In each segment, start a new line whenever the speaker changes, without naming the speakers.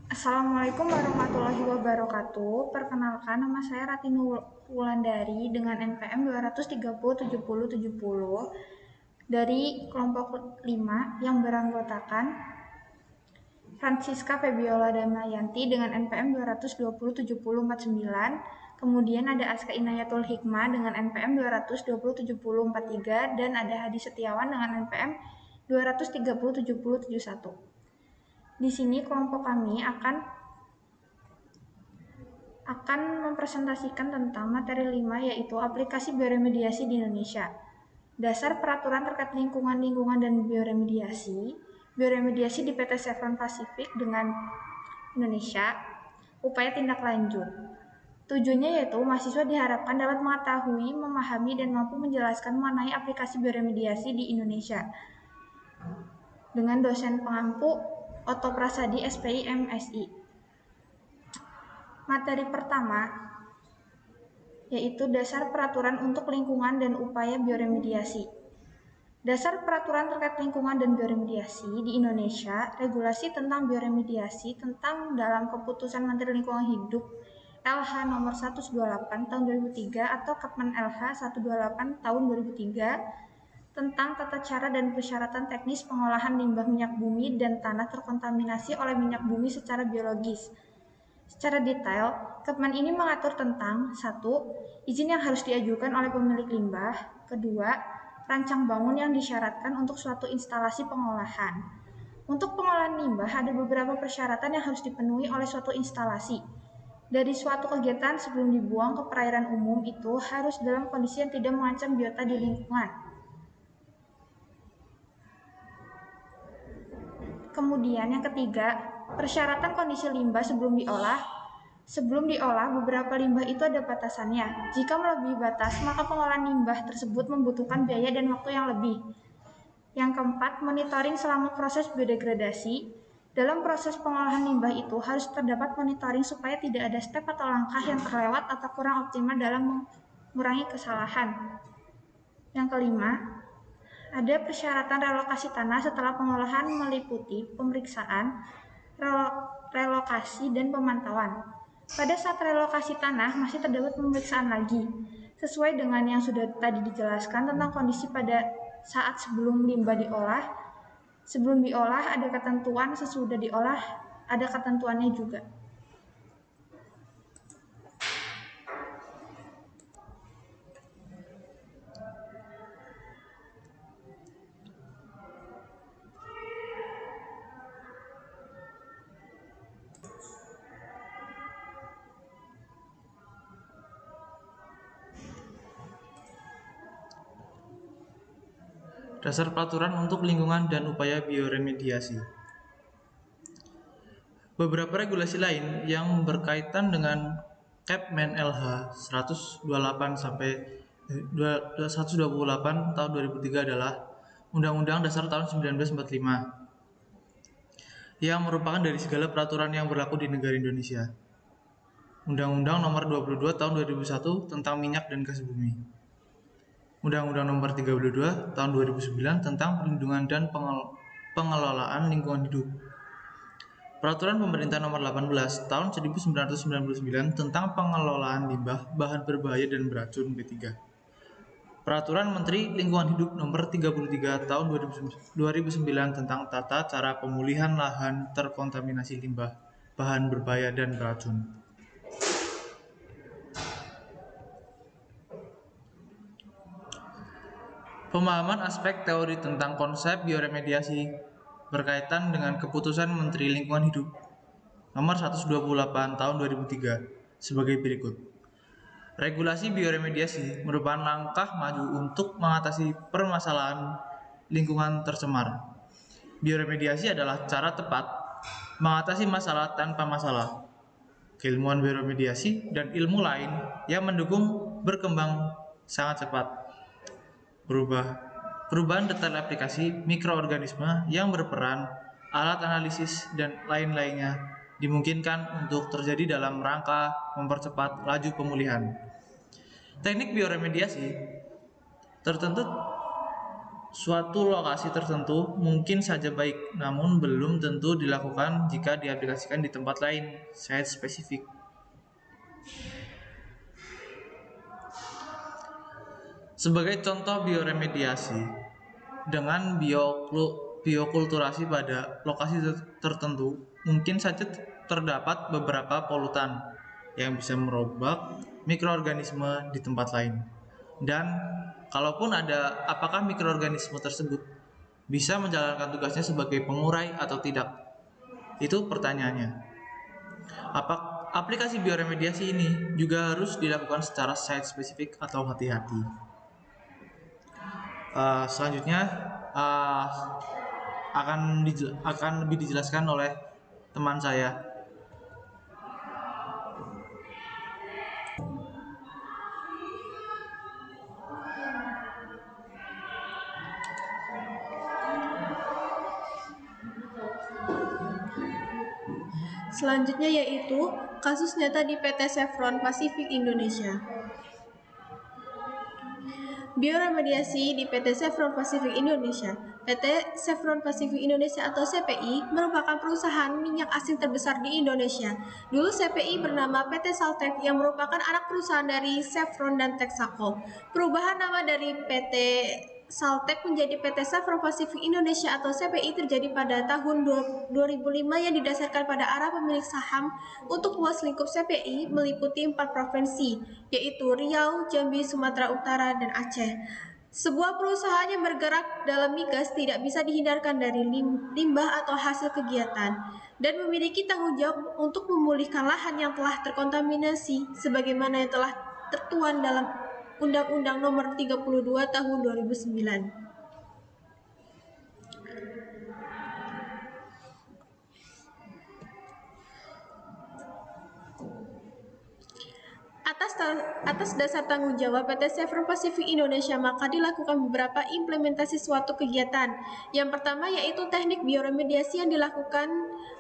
Assalamualaikum warahmatullahi wabarakatuh. Perkenalkan, nama saya Ratinu Wulandari dengan NPM 2307070 dari kelompok 5 yang beranggotakan Francisca Febiola Damayanti dengan NPM 2207049. Kemudian ada Aska Inayatul Hikmah dengan NPM 2207043 dan ada Hadi Setiawan dengan NPM 2307071. Di sini kelompok kami akan mempresentasikan tentang materi 5, yaitu aplikasi bioremediasi di Indonesia. Dasar peraturan terkait lingkungan dan bioremediasi, bioremediasi di PT Chevron Pacific dengan Indonesia, upaya tindak lanjut. Tujuannya yaitu mahasiswa diharapkan dapat mengetahui, memahami, dan mampu menjelaskan mengenai aplikasi bioremediasi di Indonesia dengan dosen pengampu Oto Prasadi SPI MSI. Materi pertama yaitu dasar peraturan untuk lingkungan dan upaya bioremediasi. Dasar peraturan terkait lingkungan dan bioremediasi di Indonesia, regulasi tentang bioremediasi tentang dalam keputusan Menteri Lingkungan Hidup LH nomor 128 tahun 2003 atau Kepmen LH 128 tahun 2003 tentang tata cara dan persyaratan teknis pengolahan limbah minyak bumi dan tanah terkontaminasi oleh minyak bumi secara biologis. Secara detail, Kepmen ini mengatur tentang 1. Izin yang harus diajukan oleh pemilik limbah. 2. Rancang bangun yang disyaratkan untuk suatu instalasi pengolahan. Untuk pengolahan limbah, ada beberapa persyaratan yang harus dipenuhi oleh suatu instalasi. Dari suatu kegiatan sebelum dibuang ke perairan umum itu harus dalam kondisi yang tidak mengancam biota di lingkungan. Kemudian yang ketiga, persyaratan kondisi limbah sebelum diolah. Sebelum diolah, beberapa limbah itu ada batasannya. Jika melebihi batas, maka pengolahan limbah tersebut membutuhkan biaya dan waktu yang lebih. Yang keempat, monitoring selama proses biodegradasi. Dalam proses pengolahan limbah itu harus terdapat monitoring supaya tidak ada step atau langkah yang terlewat atau kurang optimal dalam mengurangi kesalahan. Yang kelima, ada persyaratan relokasi tanah setelah pengolahan meliputi pemeriksaan, relokasi, dan pemantauan. Pada saat relokasi tanah masih terdapat pemeriksaan lagi, sesuai dengan yang sudah tadi dijelaskan tentang kondisi pada saat sebelum limbah diolah. Sebelum diolah ada ketentuan, sesudah diolah ada ketentuannya juga.
Dasar peraturan untuk lingkungan dan upaya bioremediasi. Beberapa regulasi lain yang berkaitan dengan Kepmen LH 128 sampai 128 tahun 2003 adalah Undang-Undang Dasar tahun 1945 yang merupakan dari segala peraturan yang berlaku di negara Indonesia. Undang-Undang Nomor 22 Tahun 2001 tentang minyak dan gas bumi. Undang-Undang Nomor 32 Tahun 2009 tentang perlindungan dan pengelolaan lingkungan hidup. Peraturan Pemerintah Nomor 18 Tahun 1999 tentang pengelolaan limbah, bahan berbahaya dan beracun B3. Peraturan Menteri Lingkungan Hidup Nomor 33 Tahun 2009 tentang tata cara pemulihan lahan terkontaminasi limbah, bahan berbahaya dan beracun. Pemahaman aspek teori tentang konsep bioremediasi berkaitan dengan keputusan Menteri Lingkungan Hidup Nomor 128 Tahun 2003 sebagai berikut. Regulasi bioremediasi merupakan langkah maju untuk mengatasi permasalahan lingkungan tercemar. Bioremediasi adalah cara tepat mengatasi masalah tanpa masalah. Keilmuan bioremediasi dan ilmu lain yang mendukung berkembang sangat cepat. Perubahan detail aplikasi mikroorganisme yang berperan, alat analisis, dan lain-lainnya dimungkinkan untuk terjadi dalam rangka mempercepat laju pemulihan. Teknik bioremediasi tertentu Suatu lokasi tertentu mungkin saja baik, namun belum tentu dilakukan jika diaplikasikan di tempat lain, site spesifik. Sebagai contoh bioremediasi, dengan biokulturasi pada lokasi tertentu, mungkin saja terdapat beberapa polutan yang bisa merombak mikroorganisme di tempat lain. Dan kalaupun ada, apakah mikroorganisme tersebut bisa menjalankan tugasnya sebagai pengurai atau tidak? Itu pertanyaannya. Aplikasi bioremediasi ini juga harus dilakukan secara site spesifik atau hati-hati. Selanjutnya akan lebih dijelaskan oleh teman saya.
Selanjutnya yaitu kasus nyata di PT Chevron Pacific Indonesia. Bioremediasi di PT Chevron Pacific Indonesia. PT Chevron Pacific Indonesia atau CPI merupakan perusahaan minyak asing terbesar di Indonesia. Dulu CPI bernama PT Saltek yang merupakan anak perusahaan dari Chevron dan Texaco. Perubahan nama dari PT Saltek menjadi PT Chevron Pacific Indonesia atau CPI terjadi pada tahun 2005 yang didasarkan pada arah pemilik saham untuk luas lingkup CPI meliputi 4 provinsi, yaitu Riau, Jambi, Sumatera Utara, dan Aceh. Sebuah perusahaan yang bergerak dalam migas tidak bisa dihindarkan dari limbah atau hasil kegiatan dan memiliki tanggung jawab untuk memulihkan lahan yang telah terkontaminasi sebagaimana yang telah tertuang dalam Undang-Undang Nomor 32 Tahun 2009. Atas dasar tanggung jawab PT Chevron Pacific Indonesia, maka dilakukan beberapa implementasi suatu kegiatan. Yang pertama yaitu teknik bioremediasi yang dilakukan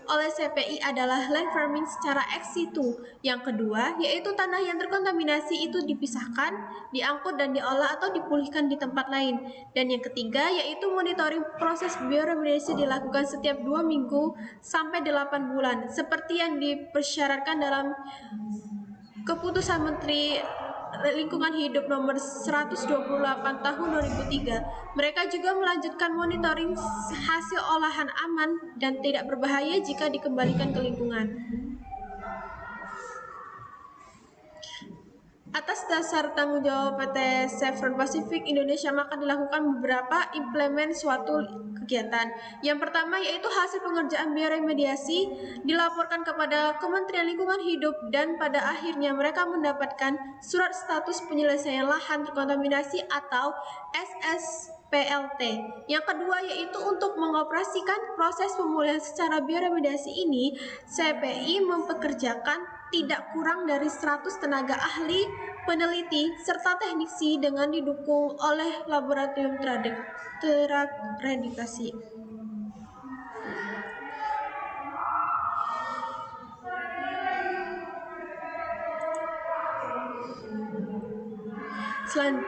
oleh CPI adalah land farming secara ex situ. Yang kedua yaitu tanah yang terkontaminasi itu dipisahkan, diangkut dan diolah atau dipulihkan di tempat lain. Dan yang ketiga yaitu monitoring proses bioremediasi dilakukan setiap 2 minggu sampai 8 bulan, seperti yang dipersyaratkan dalam Keputusan Menteri Lingkungan Hidup Nomor 128 Tahun 2003. Mereka juga melanjutkan monitoring hasil olahan aman dan tidak berbahaya jika dikembalikan ke lingkungan. Atas dasar tanggung jawab PT Chevron Pacific Indonesia, maka dilakukan beberapa implement suatu kegiatan. Yang pertama yaitu hasil pengerjaan bioremediasi dilaporkan kepada Kementerian Lingkungan Hidup dan pada akhirnya mereka mendapatkan surat status penyelesaian lahan terkontaminasi atau SSPLT. Yang kedua yaitu untuk mengoperasikan proses pemulihan secara bioremediasi ini, CPI mempekerjakan tidak kurang dari 100 tenaga ahli, peneliti, serta teknisi dengan didukung oleh laboratorium terakreditasi.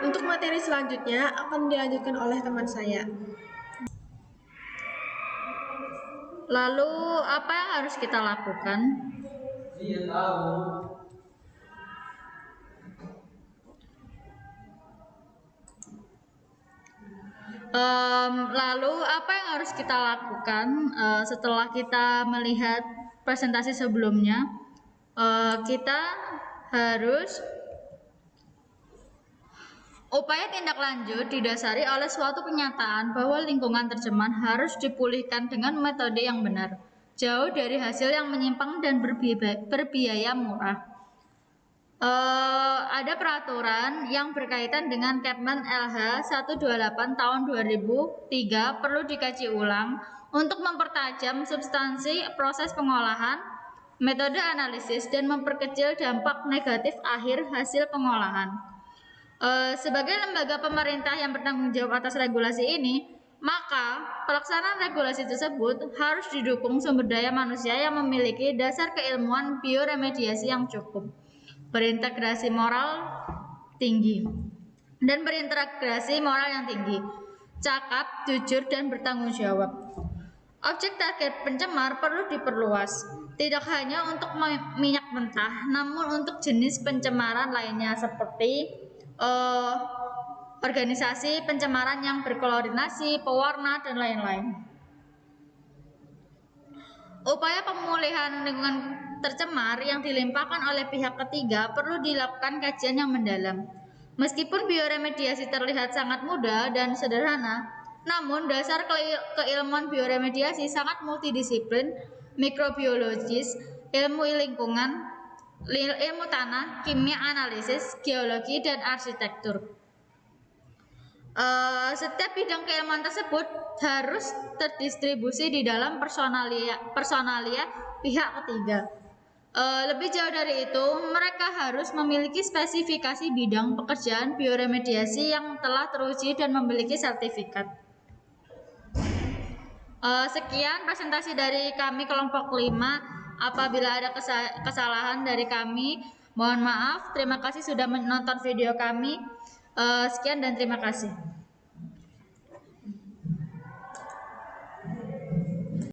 Untuk materi selanjutnya akan dilanjutkan oleh teman saya.
Lalu apa yang harus kita lakukan? Lalu apa yang harus kita lakukan setelah kita melihat presentasi sebelumnya? Kita harus upaya tindak lanjut didasari oleh suatu kenyataan bahwa lingkungan tercemar harus dipulihkan dengan metode yang benar, jauh dari hasil yang menyimpang dan berbiaya murah. Ada peraturan yang berkaitan dengan Kepmen LH 128 tahun 2003 perlu dikaji ulang untuk mempertajam substansi proses pengolahan, metode analisis, dan memperkecil dampak negatif akhir hasil pengolahan. Sebagai lembaga pemerintah yang bertanggung jawab atas regulasi ini, maka pelaksanaan regulasi tersebut harus didukung sumber daya manusia yang memiliki dasar keilmuan bioremediasi yang cukup, berintegrasi moral tinggi, dan berintegrasi moral yang tinggi. cakap, jujur, dan bertanggung jawab. Objek target pencemar perlu diperluas, tidak hanya untuk minyak mentah, namun untuk jenis pencemaran lainnya seperti organisasi pencemaran yang berkoordinasi, pewarna, dan lain-lain. Upaya pemulihan lingkungan tercemar yang dilimpahkan oleh pihak ketiga perlu dilakukan kajian yang mendalam. Meskipun bioremediasi terlihat sangat mudah dan sederhana, namun dasar keilmuan bioremediasi sangat multidisiplin, mikrobiologis, ilmu lingkungan, ilmu tanah, kimia analisis, geologi, dan arsitektur. Setiap bidang keilmuan tersebut harus terdistribusi di dalam personalia pihak ketiga. Lebih jauh dari itu, mereka harus memiliki spesifikasi bidang pekerjaan bioremediasi yang telah teruji dan memiliki sertifikat. Sekian presentasi dari kami kelompok 5. Apabila ada kesalahan dari kami, mohon maaf. Terima kasih sudah menonton video kami. Sekian dan terima kasih.